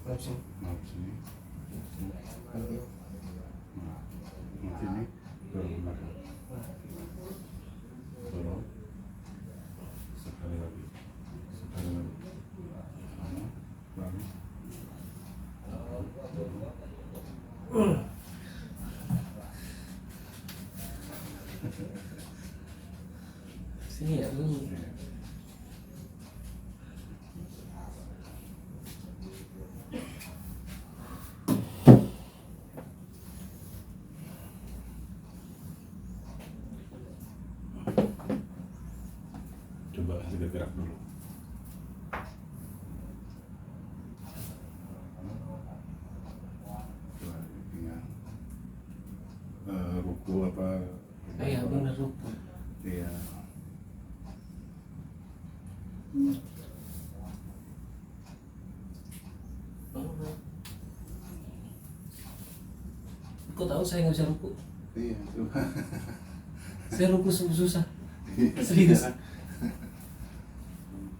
Maaf sini. Maaf sini. Maaf sini. Dorong belakang. Dorong. Sekali lagi. Sekali lagi. Lagi. Sini ya bunyi. Coba agak gerak dulu. Coba tinggal ruku apa? Iya bener ruku. Iya. Kok tahu saya nggak bisa ruku? Iya, coba. Saya ruku susah. Serius.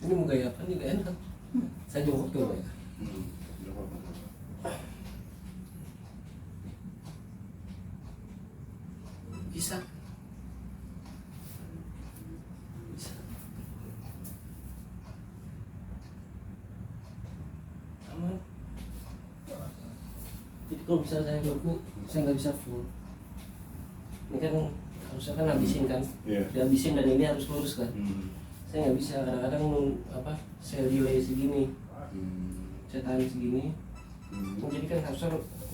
Ini mau gaya apa nih? Gak enak. Saya jongkok coba ya. Nggak apa-apa. Bisa. Bisa. Aman. Jadi kalau bisa saya ruku, saya nggak bisa full. Ini kan harusnya kan habisin kan. Iya. Dihabisin dan ini harus lurus kan. Hmm. Saya nggak bisa, kadang-kadang apa saya delay segini, saya tahan segini, jadi kan harusnya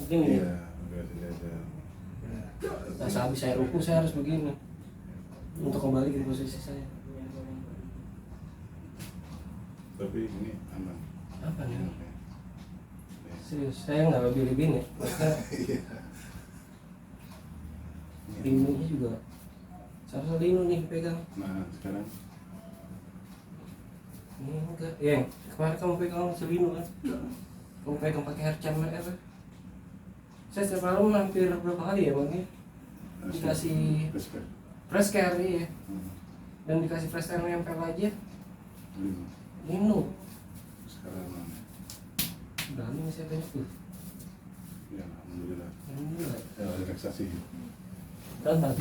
begini. Iya, udah ada. Nah saat saya ruku saya harus begini untuk kembali ke posisi saya. Tapi ini aman. Apa nih? Oke. Serius, saya nggak lebih-lebihin ya. Maksudnya Iya. lindungnya juga, seharusnya lindung nih pegang. Nah, sekarang Ini enggak, ya kemarin kamu pegang selindung kan? Kamu pegang pakai hair charmer apa? Saya setiap malam hampir berapa kali ya bang? Dikasih respect. fresh care ya, dan dikasih fresh care nempel aja. Lindung. Sekarang mana? Berani nih saya banyak tuh. Ya, alhamdulillah. Alhamdulillah. Ya, relaksasi. Gampang.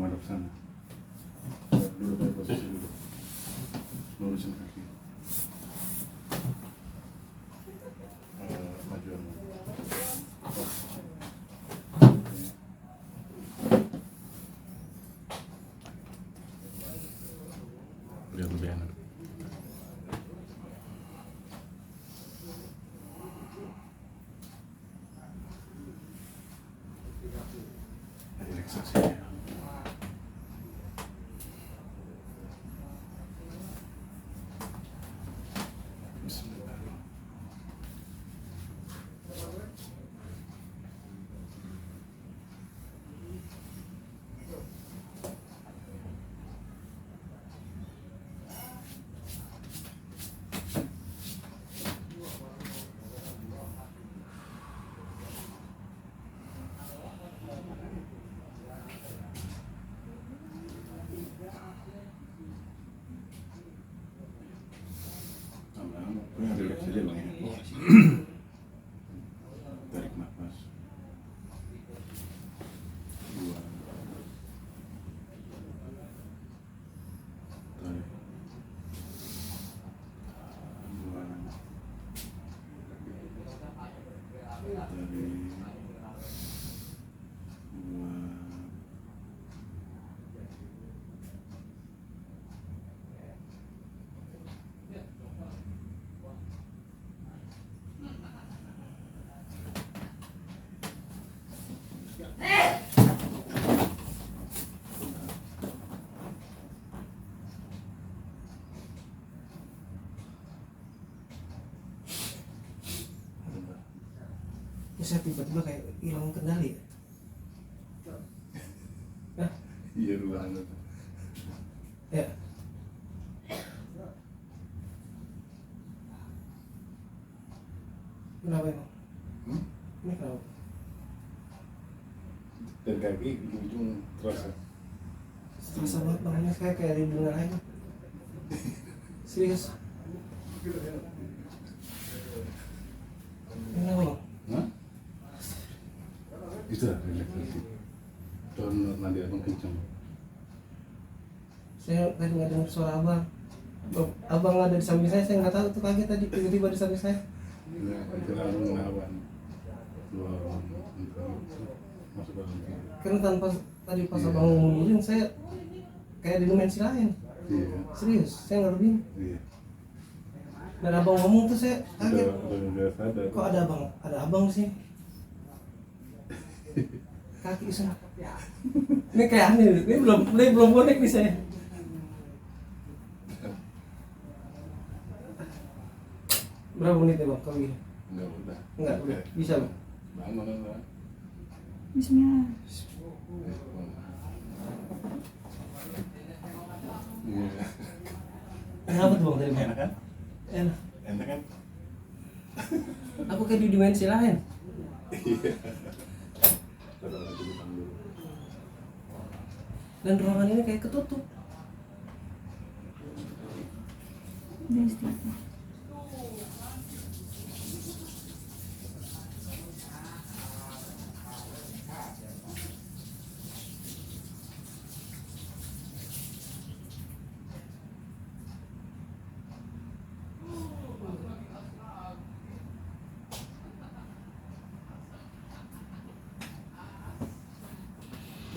Madep sana. Dulu pada posisi dulu. Lurusin kaki. Majuan. Biar lebih enak. Relaksasi. Relax aja bang ya. Tarik nafas. Buang. Tarik. Buang. Tarik. Buang. Saya tiba-tiba kayak hilang kendali ya. Hah? Iya ruangan. Ya. Kenapa emang? Ini kenapa? Dan kaki ujung terasa. Terasa banget bangunnya kayak di dunia lain. Serius. Kenapa bang? Hah? Itu lah relaksasi. Tuh nanti abang kencang. Saya tadi nggak dengar suara abang. Abang ada di samping saya nggak tahu tuh kaget tadi tiba-tiba di samping saya. Nah, itu abang melawan. Dua orang masuk dalam tidur. Karena tanpa tadi pas abang ngomongin saya kayak di dimensi lain. Iya. Serius, saya nggak lebih. Iya. Dan abang ngomong tuh saya kaget. Udah sadar. Kok ada abang? Ada abang sih. Kaki semua. Ini kayak aneh. Ini belum connect nih saya. Berapa menit ya bang? Kalau gini? Enggak, udah. Bisa bang? Bangun. Bismillah. Iya. Kenapa tuh bang tadi bang? Enak kan? Enak. Enak kan? Aku kayak di dimensi lain. Iya. Taruh lagi di depan dulu. Dan ruangan ini kayak ketutup. Udah istirahat.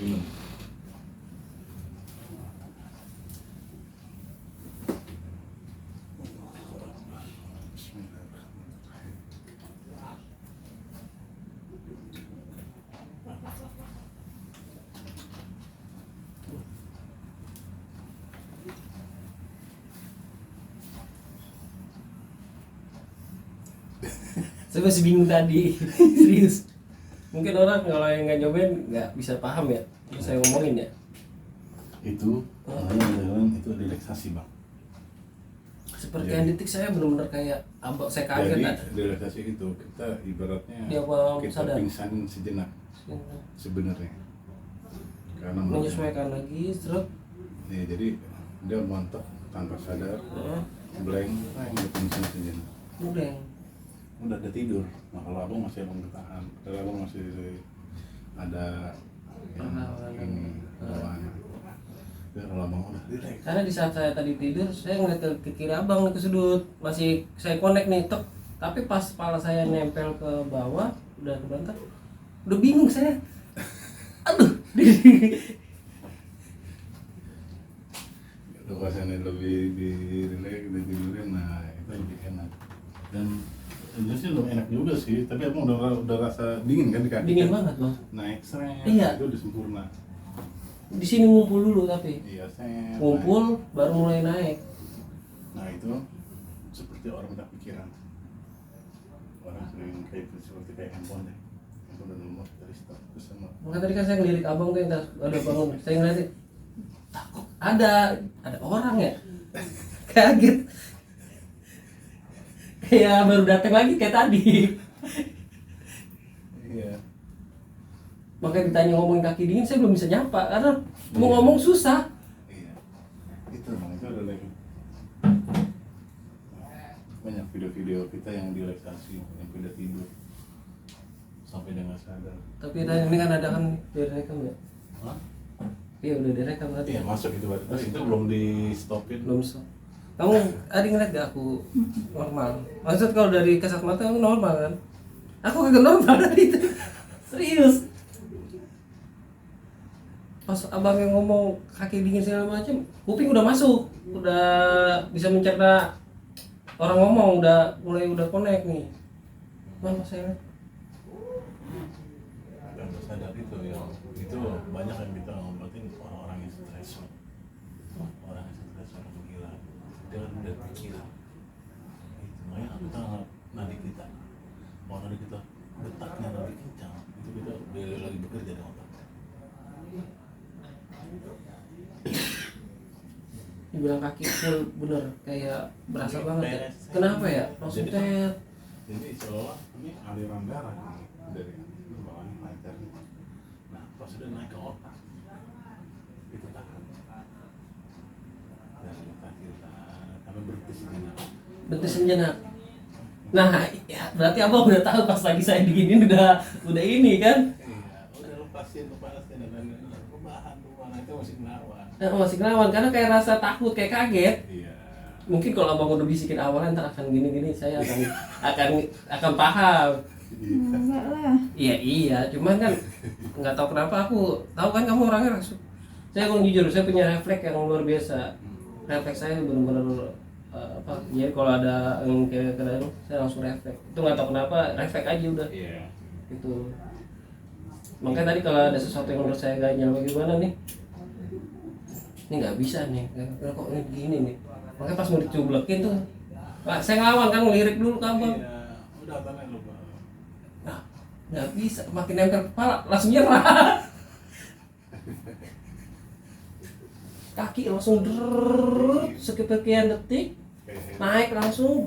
Minum. Saya masih bingung tadi. Serius. Mungkin orang kalau yang nggak nyobain nggak bisa paham ya. Saya ngomongin ya. Itu namanya itu relaksasi bang. Seperti Jadi- yang detik saya benar-benar kayak abang saya kaget Jadi ada. relaksasi itu kita ibaratnya Dia awal kita sadar. pingsan sejenak sebenarnya. Karena Menyesuaikan lagi, stroke. ya, jadi dia montok tanpa sadar, blank, dia pingsan sejenak. Udah ada tidur. Nah kalau abang masih abang bertahan, kalau abang masih ada ini bawaan. Ya kalau abang udah relax. Karena di saat saya tadi tidur, saya ngeliat ke kiri abang nih, ke sudut, masih saya connect nih, tek. Tapi pas kepala saya nempel ke bawah, udah ke bantal, udah bingung saya. Aduh, Lokasinya lebih di relax, di tidurin, nah itu lebih enak. Dan itu sih belum enak juga sih, tapi abang udah rasa dingin kan di kaki. dingin kan? banget bang. Naik seret, Iya. itu udah sempurna. Di sini ngumpul dulu tapi Iya seret. ngumpul baru mulai naik. Nah itu seperti orang minta pikiran. Orang sering kayak itu seperti kayak handphone deh. Handphone udah nomor dari start terus sama. Maka tadi kan saya ngelirik abang tuh yang ada bangun, saya ngeliatin, "Ah, kok ada orang ya?" Kaget. Kayak baru datang lagi kayak tadi. Iya. Makanya ditanya ngomongin kaki dingin, saya belum bisa nyapa karena mau Iya. ngomong susah. Iya. Itu bang, itu ada lagi. Banyak video-video kita yang relaksasi, yang udah tidur sampai dengan sadar. Tapi tadi ini kan ada kan direkam ya? Hah? Iya udah direkam tadi. Iya masuk itu berarti. Tapi itu belum di stopin. Belum bisa. Kamu ada ngeliat gak aku normal? Maksud kalau dari kasat mata aku normal kan? Aku kagak normal tadi itu. Serius. Pas abang yang ngomong kaki dingin segala macam, kuping udah masuk, udah bisa mencerna orang ngomong, udah connect nih. Mana saya? Dan sadar itu yang itu banyak yang kita ngobatin orang-orang yang stres, orang yang stres, orang gila, dia kan udah pikir, itu makanya kita nadi kita, mau nadi kita detaknya lebih kencang, itu kita udah lagi bekerja di otak. Dibilang kaki full bener kayak berasa banget ya. Kenapa ya? Maksudnya Jadi seolah ini aliran darah nih dari bawah lancar. Nah pas sudah naik ke otak itu tahan. Dari kaki tahan, sampai Berhenti sejenak. Nah, ya, berarti abang udah tahu pas lagi saya diginin udah ini kan? Iya, udah lepasin dan rebahan rumah itu masih ngelawan. Masih ngelawan karena kayak rasa takut, kayak kaget. Iya. Mungkin kalau abang udah bisikin awalnya ntar akan gini-gini, saya akan paham. Enggak lah. Iya, cuman kan nggak tahu kenapa aku tahu kan kamu orangnya saya kalau jujur saya punya refleks yang luar biasa. Refleks saya benar-benar apa? Ya kalau ada yang kayak kena saya langsung refleks. Itu nggak tahu kenapa refleks aja udah. Iya. Gitu. Makanya tadi kalau ada sesuatu yang menurut saya ganjal bagaimana nih? Ini nggak bisa nih. Kok ini gini nih? Makanya pas mau dicublekin tuh, Pak, saya ngelawan kan ngelirik dulu ke abang. Iya, udah tenang lu, Pak. Nah, nggak bisa, makin nempel kepala langsung nyerah. Kaki langsung sekian detik naik langsung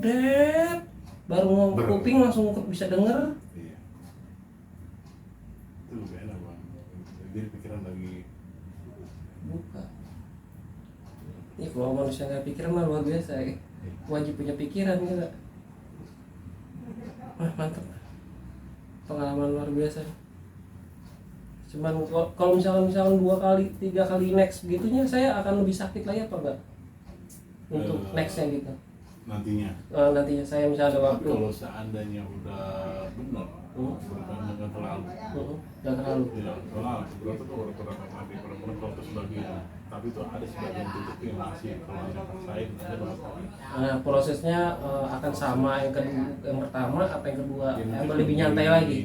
baru mau kuping langsung bisa denger. Iya. Itu lebih enak, Bang. Jadi pikiran lagi Buka. Ini kalau manusia nggak pikiran mah luar biasa ya. Wajib punya pikiran gitu. Wah, mantap. Pengalaman luar biasa. Cuman kalau misalkan 2 kali 3 kali next begitunya saya akan lebih sakit lagi apa enggak? Untuk nextnya gitu. nantinya. Nantinya saya misalnya ada Tapi waktu. kalau seandainya udah benar, nggak terlalu. Nggak terlalu. Iya, soalnya berarti tuh orang nanti benar-benar kalau itu sebagian. Tapi itu ada sebagian titik yang masih kalau ada paksain ada berapa? Nah, prosesnya akan sama yang kedua, yang pertama apa yang kedua? Yang lebih nyantai lagi.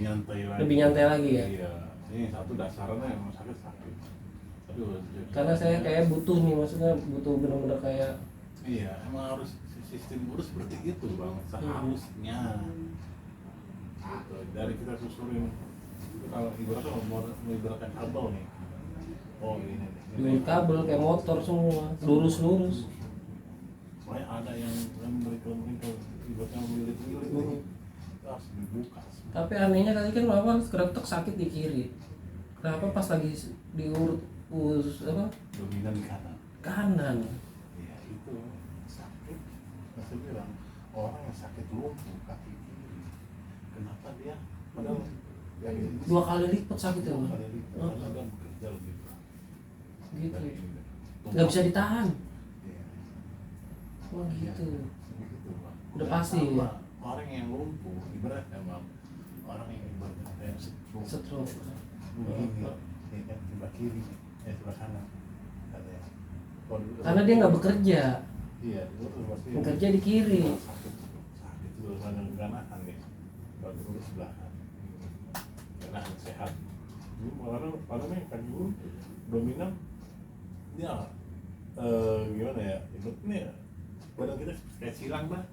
Lebih nyantai lagi ya. Iya, ini satu dasarnya emang sakit. Aduh, Karena saya kayak butuh nih, maksudnya butuh benar-benar kayak iya, emang harus sistem urus seperti itu, Bang. Seharusnya. Gitu. Dari kita susurin kalau ibaratnya mau ibaratkan kabel nih. Oh ini di kabel kayak motor semua, lurus. Makanya ada yang mereka ibaratnya milik-milik nih. Harus dibuka. Tapi anehnya tadi kan awal keretok sakit di kiri. Kenapa pas lagi diurut apa? Dominan di kanan. Kanan. Iya, itu sakit. Saya bilang orang yang sakit lumpuh kaki kiri. Kenapa dia? Padahal ya, 2 kali lipat sakit ya, Bang? Karena dia bekerja lebih berat. Gitu. Dari Nggak bisa ditahan. Iya. Wah gitu. Begitu, Bang. Udah Dan pasti sama, ya? orang yang lumpuh ibaratnya, Bang, orang yang ibaratnya kayak stroke. Stroke. Begini, ya kan sebelah kiri, sebelah kanan. Katanya. Karena dia nggak bekerja, Iya, itu tuh pasti. bekerja di kiri. Sakit tuh, mana ganahan nih. Baru urus sebelah kanan. Ganahan sehat. Orang nih kan dulu dominan dia gimana ya? Ini badan kita kayak silang, Bah.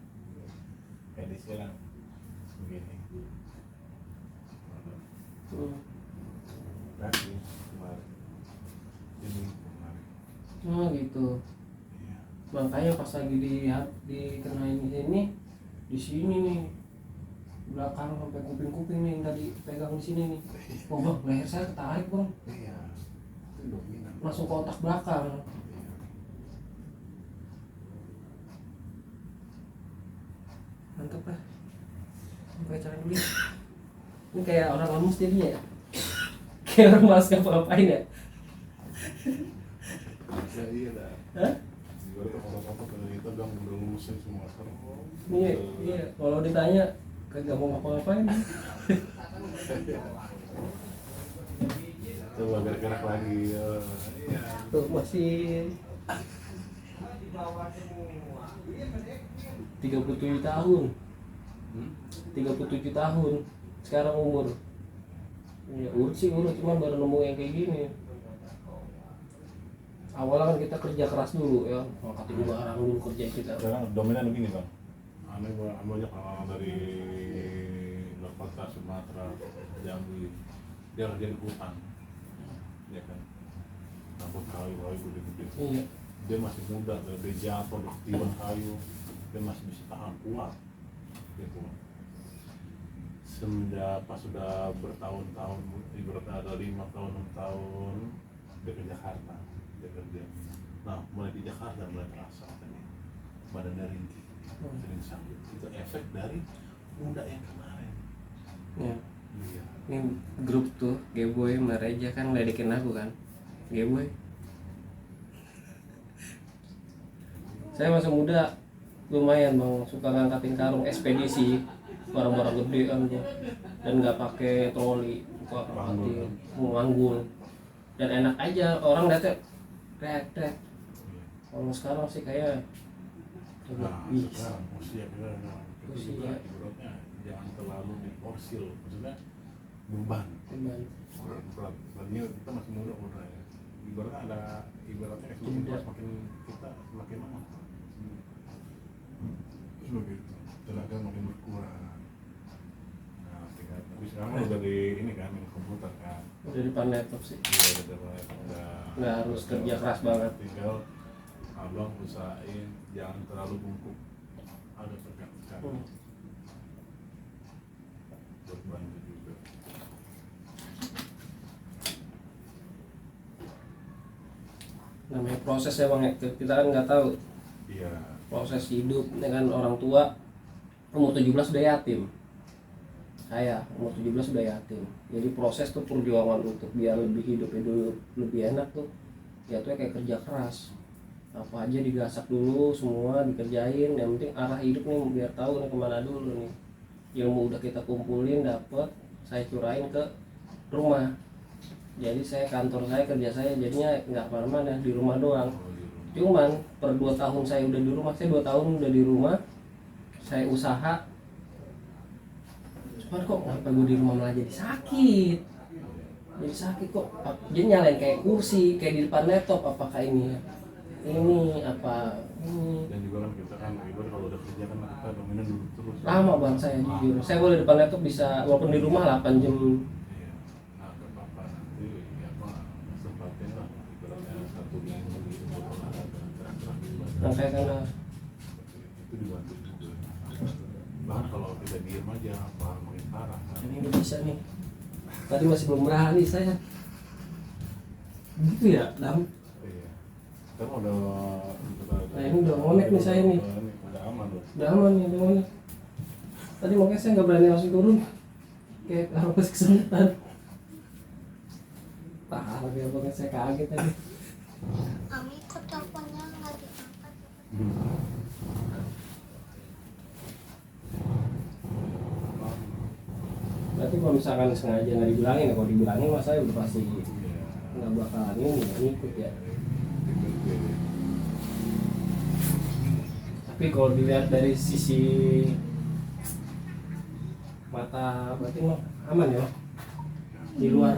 Kayak disilang begini. Kaki kemarin. Ini kemarin. Oh gitu. Iya. Makanya pas lagi dikenain ini di sini nih belakang sampai kuping-kuping nih yang tadi pegang di sini nih. Oh bang, leher saya ketarik bang, Iya. Itu dominan. masuk ke otak belakang. Iya. Mantap lah. Pakai cara dulu. Ini kayak orang lemes jadinya ya. Kayak orang malas ngapa-ngapain ya. Ya iya dah. Hah? Ibaratnya orang-orang kalau kita bilang udah lulusin semua sekarang. Iya. Kalau ditanya kagak mau ngapa-ngapain. Coba gerak-gerak lagi. Iya. Tuh masih 37 tahun. 37 tahun. Sekarang umur. Ya urut sih urut, cuman baru nemu yang kayak gini. Awalnya kan kita kerja keras dulu ya, angkat dulu barang dulu kerja kita. Sekarang dominan begini, Bang. Aneh banyak orang dari Jakarta, Sumatera, Jambi. Dia kerja di hutan. Ya kan. Rambut kayu gede-gede. Iya. Dia masih muda, dia jatuh di ketiban kayu, dia masih bisa tahan kuat. Gitu. Semenjak pas sudah bertahun-tahun, ibaratnya ada 5 tahun, 6 tahun, dia ke Jakarta, dia kerja. Nah, mulai di Jakarta mulai terasa katanya. badannya ringkih, ringsang. Itu efek dari muda yang kemarin. Ya. Iya. Ini grup tuh Geboy sama Reja kan ngeledekin aku kan. Geboy, saya masih muda, lumayan bang, suka ngangkatin karung ekspedisi barang-barang gede kan gua. Dan nggak pakai troli, suka ngangkatin nganggul dan enak aja, orang lihatnya tek. Kalau sekarang sih kayak Nah, ih, sekarang usia kita Usia. juga ibaratnya jangan terlalu diporsil, maksudnya beban. beban. Berat. Tadinya kita masih muda udah ya. Ibaratnya ada ibaratnya semakin tua semakin kita semakin lama. Begitu. Tenaga makin berkurang. Nah, tinggal tapi sekarang udah di ini kan di komputer kan. Udah depan laptop sih, Iya udah nggak harus kerja keras banget. Tinggal abang usahain jangan terlalu bungkuk. Ada tegak kan. Buat bantu juga. Namanya proses ya bang, kita kan nggak tahu Iya. proses hidup ya kan. Orang tua umur 17 udah yatim, saya umur 17 udah yatim, jadi proses tuh perjuangan untuk biar lebih hidup dulu lebih enak tuh ya tuh kayak kerja keras, apa aja digasak dulu, semua dikerjain, yang penting arah hidup nih biar tahu nih kemana dulu nih. Ilmu udah kita kumpulin dapet, saya curain ke rumah, jadi saya kantor saya kerja saya jadinya nggak kemana-mana, di rumah doang. Cuman per 2 tahun saya udah di rumah, saya 2 tahun udah di rumah, saya usaha. Cuman kok kenapa gue di rumah malah jadi sakit? Jadi sakit kok. Jadi nyalain kayak kursi, kayak di depan laptop. Apakah ini apa ini? Dan juga kan kita kan ibarat kalau udah kerja kan kita dominan duduk terus. Lama banget saya jujur. Saya boleh depan laptop bisa walaupun di rumah 8 jam. Iya. Nah, gak apa-apa nanti ya apa sempatin lah ibaratnya 1 minggu gitu buat olahraga gerak-gerak gitu. Nah, kayak karena Itu dibantu juga. Bahkan kalau kita diem aja malah makin parah. Kan? ini udah bisa nih. Tadi masih belum berani saya. Gitu ya, Dam. Iya. Sekarang udah Nah, ini udah ngonek nih saya nih. Udah aman loh. Udah aman nih, udah aman. Tadi makanya saya nggak berani langsung turun. Kayak harus kesulitan. Parah ya, makanya saya kaget tadi. Ami kok teleponnya nggak diangkat? Berarti kalau misalkan sengaja nggak dibilangin, ya kalau dibilangin mas saya udah pasti Iya. nggak bakalan ini ngikut ya. Tapi kalau dilihat dari sisi mata berarti mah aman ya di luar.